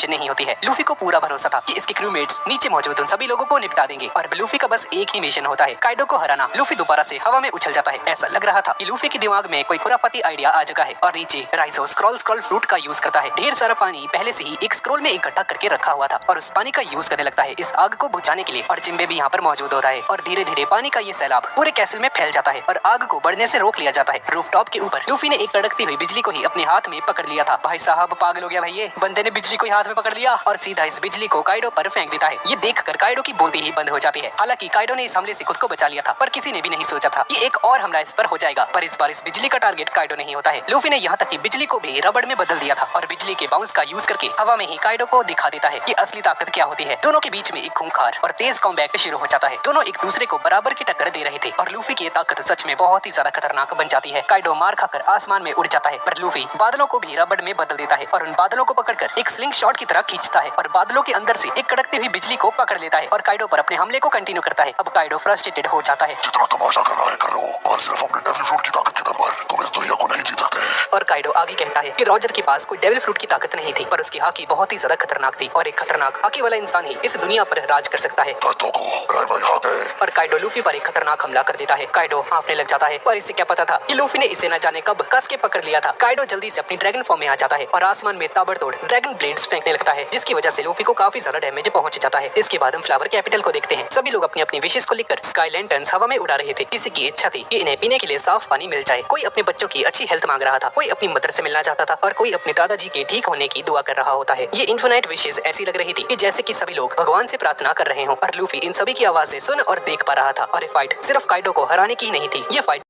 Tension नहीं होती है। लूफी को पूरा भरोसा था कि इसके क्रूमेट्स नीचे मौजूद उन सभी लोगों को निपटा देंगे और लूफी का बस एक ही मिशन होता है, काइडो को हराना। लूफी दोबारा से हवा में उछल जाता है। ऐसा लग रहा था कि लूफी के दिमाग में कोई खुराफाती आइडिया आ चुका है और नीचे राइजो स्क्रॉल फ्रूट का यूज करता है। ढेर सारा पानी पहले से ही एक स्क्रॉल में इकट्ठा करके रखा हुआ था और उस पानी का यूज करने लगता है इस आग को बुझाने के लिए। और जिम्बे भी यहाँ पर मौजूद होता है और धीरे धीरे पानी का ये सैलाब पूरे कैसल में फैल जाता है और आग को बढ़ने से रोक लिया जाता है। रूफटॉप के ऊपर लूफी ने एक कड़कती हुई बिजली को ही अपने हाथ में पकड़ लिया था। भाई साहब पागल हो गया भाई, ये बंदे ने बिजली को हाथ में पकड़ लिया और सीधा इस बिजली को काइडो पर फेंक देता है। ये देखकर काइडो की बोलती ही बंद हो जाती है। हालांकि काइडो ने इस हमले से खुद को बचा लिया था, पर किसी ने भी नहीं सोचा था कि एक और हमला इस पर हो जाएगा। पर इस बार इस बिजली का टारगेट काइडो नहीं होता है। लूफी ने यहाँ तक कि बिजली को भी रबड़ में बदल दिया था और बिजली के बाउंस का यूज करके हवा में ही काइडो को दिखा देता है कि असली ताकत क्या होती है। दोनों के बीच में एक खूंखार और तेज कॉम्बैट शुरू हो जाता है। दोनों एक दूसरे को बराबर की टक्कर दे रहे थे और लूफी की ताकत सच में बहुत ही ज्यादा खतरनाक बन जाती है। काइडो मार खाकर आसमान में उड़ जाता है, पर लूफी बादलों को भी रबड़ में बदल देता है और उन बादलों को पकड़कर एक स्लिंग शॉट की तरह खींचता है और बादलों के अंदर से एक कड़कती हुई बिजली को पकड़ लेता है और काइडो पर अपने हमले को कंटिन्यू करता है। अब काइडो फ्रस्ट्रेटेड हो जाता है। जितना तमाशा कर रहा है करो, और सिर्फ अपने डेविल फ्रूट की ताकत के दम पर तुम इस दुनिया को नहीं जीत सकते। और काइडो आगे कहता है कि रॉजर के पास कोई डेविल फ्रूट की ताकत नहीं थी, पर उसकी हाकी बहुत ही ज्यादा खतरनाक थी और एक खतरनाक हाकी वाला इंसान ही इस दुनिया पर राज कर सकता है। और काइडो लूफी पर एक खतरनाक हमला कर देता है। काइडो हांफने लग जाता है, पर इसे क्या पता था कि लूफी ने इसे न जाने कब कस के पकड़ लिया था। काइडो जल्दी से अपनी ड्रैगन फॉर्म में आ जाता है और आसमान में ताबड़तोड़ ड्रैगन ब्लेड्स फेंकने लगता है, जिसकी वजह से लूफी को काफी ज्यादा डैमेज पहुंच जाता है। इसके बाद हम फ्लावर कैपिटल को देखते हैं। सभी लोग अपनी अपनी विशेष को लेकर स्काई लैंटर्न्स हवा में उड़ा रहे थे। किसी की इच्छा थी कि इन्हें पीने के लिए साफ पानी मिल जाए, कोई अपने बच्चों की अच्छी हेल्थ मांग रहा था, कोई अपनी मदर से मिलना चाहता था और कोई अपने दादाजी के ठीक होने की दुआ कर रहा होता है। ये इन्फिनाइट विशेष ऐसी लग रही थी कि जैसे कि सभी लोग भगवान से प्रार्थना कर रहे हों और लूफी इन सभी की आवाजें सुन और देख पा रहा था। और ये फाइट सिर्फ काइडो को हराने की ही नहीं थी, ये फाइट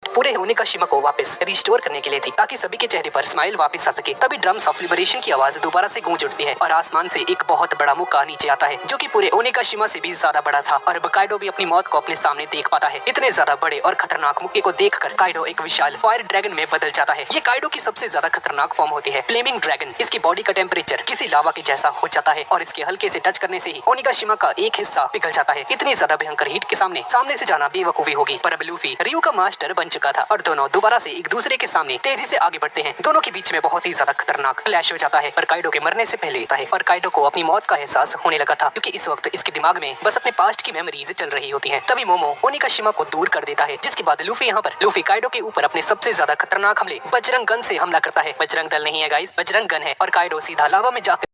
पूरे ओनिकाशिमा को वापस रिस्टोर करने के लिए थी, ताकि सभी के चेहरे पर स्माइल वापस आ सके। तभी ड्रम्स ऑफ लिबरेशन की आवाज दोबारा से गूंज उठती है और आसमान से एक बहुत बड़ा मुक्का नीचे आता है, जो कि पूरे ओनिकाशिमा से भी ज्यादा बड़ा था। और अब काइडो भी अपनी मौत को अपने सामने देख पाता है। इतने ज्यादा बड़े और खतरनाक मुक्के को देखकर काइडो एक विशाल फायर ड्रैगन में बदल जाता है। ये काइडो की सबसे ज्यादा खतरनाक फॉर्म होती है, फ्लेमिंग ड्रैगन। इसकी बॉडी का टेम्परेचर किसी लावा के जैसा हो जाता है और इसके हल्के से टच करने से ही ओनिकाशिमा का एक हिस्सा पिघल जाता है। इतनी ज्यादा भयंकर हीट के सामने से जाना बेवकूफी होगी, पर अब लूफी रियू का मास्टर बन चुका था और दोनों दोबारा से एक दूसरे के सामने तेजी से आगे बढ़ते हैं। दोनों के बीच में बहुत ही ज्यादा खतरनाक क्लैश हो जाता है, पर काइडो के मरने से पहले है और काइडो को अपनी मौत का एहसास होने लगा था, क्योंकि इस वक्त इसके दिमाग में बस अपने पास्ट की मेमोरीज चल रही होती हैं। तभी मोमो ओनिकाशिमा को दूर कर देता है, जिसके बाद लूफी काइडो के ऊपर अपने सबसे ज्यादा खतरनाक हमले बजरंग गन से हमला करता है। बजरंग दल नहीं है गाइस, बजरंग गन है। और काइडो सीधा लावा में जाकर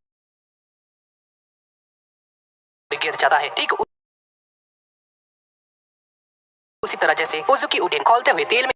गिर जाता है, ठीक उसी तरह जैसे ओजुकी उडेन खोलते हुए तेल में